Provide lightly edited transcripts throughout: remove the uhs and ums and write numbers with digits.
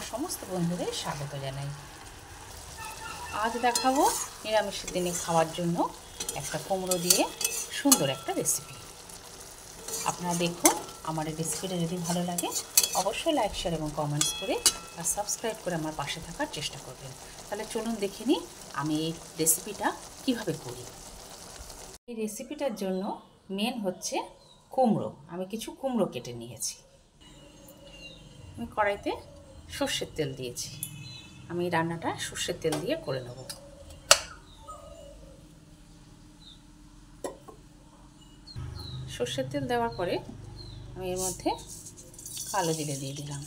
আমার সমস্ত বন্ধুদের স্বাগত জানাই। আজ দেখাবো নিরামিষের দিনে খাওয়ার জন্য একটা কুমড়ো দিয়ে সুন্দর একটা রেসিপি। আপনারা দেখুন, আমার এই রেসিপিটা যদি ভালো লাগে অবশ্যই লাইক, শেয়ার এবং কমেন্টস করে আর সাবস্ক্রাইব করে আমার পাশে থাকার চেষ্টা করবেন। তাহলে চলুন দেখে নিই আমি এই রেসিপিটা কিভাবে করি। এই রেসিপিটার জন্য মেন হচ্ছে কুমড়ো। আমি কিছু কুমড়ো কেটে নিয়েছি। আমি কড়াইতে সর্ষের তেল দিয়েছি। আমি রান্নাটা সর্ষের তেল দিয়ে করে নেব। সর্ষের তেল দেওয়ার পরে আমি এর মধ্যে কালো জিরে দিয়ে দিলাম।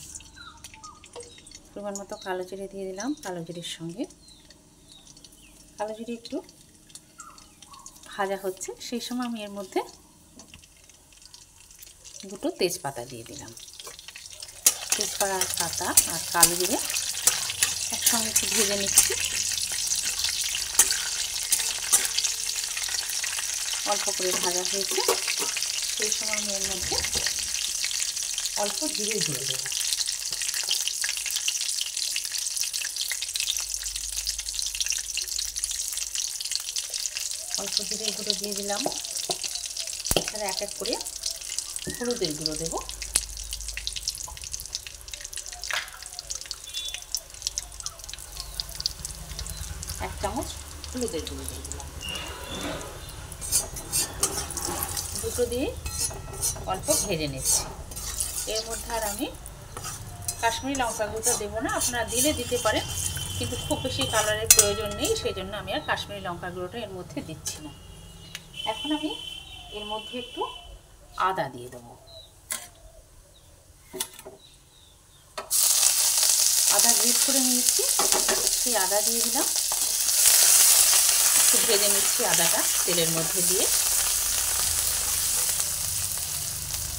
পরিমাণ মতো কালো জিরে দিয়ে দিলাম। কালো জিরের সঙ্গে কালো জিরে একটু ভাজা হচ্ছে, সেই সময় আমি এর মধ্যে দুটো তেজপাতা দিয়ে দিলাম। তেজপাতা আর কালো জিরে একসঙ্গে একটু ভেজে নিচ্ছি। অল্প করে ভাজা হয়েছে, সেই সময় আমি এর মধ্যে অল্প জিরে দিয়ে দেব। অল্প জিরে গুঁড়ো দিয়ে দিলাম। এখানে এক এক করে হলুদের গুঁড়ো দেব। এক চামচ হলুদের গুঁড়ো দিয়ে দিলাম। দুটো দিয়ে অল্প ভেজে নিচ্ছি। এর মধ্যে আর আমি কাশ্মীরি লঙ্কা গুঁড়োটা দেবো না, আপনারা দিলে দিতে পারেন, কিন্তু খুব বেশি কালারের প্রয়োজন নেই, সেই জন্য আমি আর কাশ্মীরি লঙ্কা গুঁড়োটা এর মধ্যে দিচ্ছি না। এখন আমি এর মধ্যে একটু আদা দিয়ে দেবো। আদা গ্রেট করে নিয়েছি, সেই আদা দিয়ে দিলাম। একটু ভেজে নিচ্ছি আদাটা তেলের মধ্যে দিয়ে।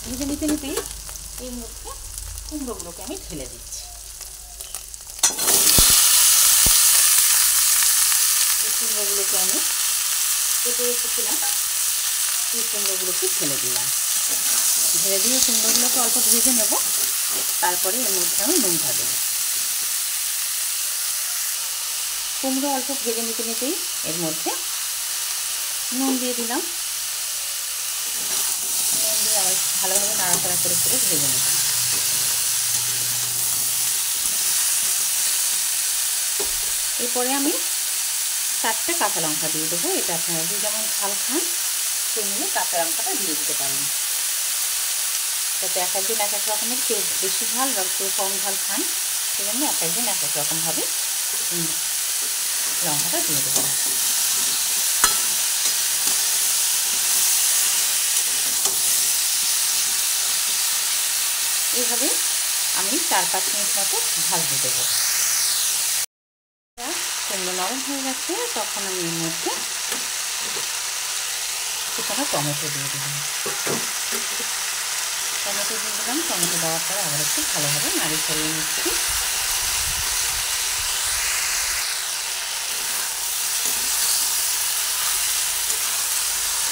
ভেজে নিতে নিতেই এর মধ্যে কুমড়োগুলোকে আমি ঢেলে দিচ্ছি। এই কুমড়োগুলোকে আমি কেটে রেখেছিলাম, এই কুমড়োগুলোকে ঢেলে দিলাম। ঢেলে দিয়ে কুমড়োগুলোকে অল্প ভেজে নেব, তারপরে এর মধ্যে আমি নুনটা দেব। কুমড়ো অল্প ভেজে নিতে নিতেই এর মধ্যে নুন দিয়ে দিলাম। নুন দিয়ে আবার ভালোভাবে নাড়াচাড়া করে ভেজে নেব। এরপরে আমি 4টে কাঁচা লঙ্কা দিয়ে দেবো। এটা আপনারা যে যেমন ঝাল খান সেই নিয়ে কাঁচা লঙ্কাটা দিয়ে দিতে পারেন। যাতে এক একদিন এক এক রকমের, কেউ বেশি ঝাল বা কেউ কম ঝাল খান, সেই জন্য এক একদিন এক এক রকমভাবে লঙ্কাটা দিয়ে দেবো। এইভাবে আমি 4-5 মিনিট মতো ভাজতে দেবো। কুমড়ো নরম হয়ে গেছে, তখন আমি এর মধ্যে কিছুটা টমেটো দিয়ে দিলাম। টমেটো দিয়ে দিলাম। টমেটো দেওয়ার পরে আবার একটু ভালোভাবে নাড়িয়ে চাড়িয়ে নিচ্ছি।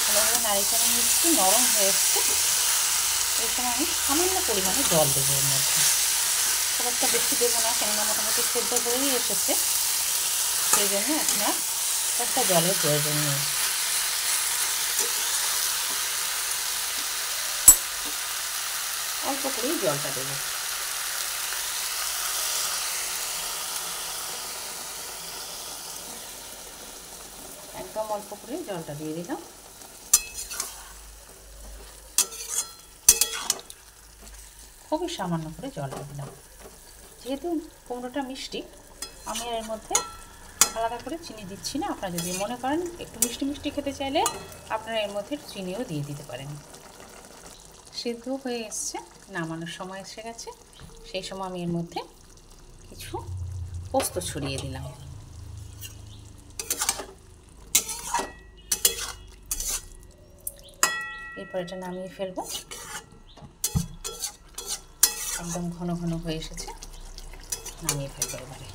ভালোভাবে নাড়িয়ে চাড়িয়ে নিচ্ছি। নরম হয়ে এসছে। এই সময় আমি সামান্য পরিমাণে জল দেবো এর মধ্যে। খুব একটা বেশি দেবো না, কেননা মোটামুটি সেদ্ধ করেই এসেছে, সেই জন্য এখন আর একটা জলের প্রয়োজন নেই। অল্প করেই জলটা দেবো। একদম অল্প করে জলটা দিয়ে দিলাম। খুবই সামান্য করে জলটা দিলাম। যেহেতু কুমড়োটা মিষ্টি, আমি এর মধ্যে আলাদা করে চিনি দিচ্ছি না। আপনারা যদি মনে করেন একটু মিষ্টি মিষ্টি খেতে চাইলে আপনারা এর মধ্যে চিনিও দিয়ে দিতে পারেন। সিদ্ধ হয়ে এসছে, নামানোর সময় এসে গেছে, সেই সময় আমি এর মধ্যে কিছু পোস্ত ছড়িয়ে দিলাম। এরপর এটা নামিয়ে ফেলবো। একদম ঘন ঘন হয়ে এসেছে, নামিয়ে ফেলবো এবারে।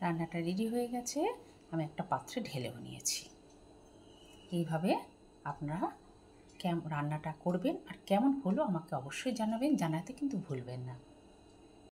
রান্নাটা রেডি হয়ে গেছে, আমি একটা পাত্রে ঢেলেও নিয়েছি। এইভাবে আপনারা রান্নাটা করবেন আর কেমন হলো আমাকে অবশ্যই জানাবেন, জানাতে কিন্তু ভুলবেন না।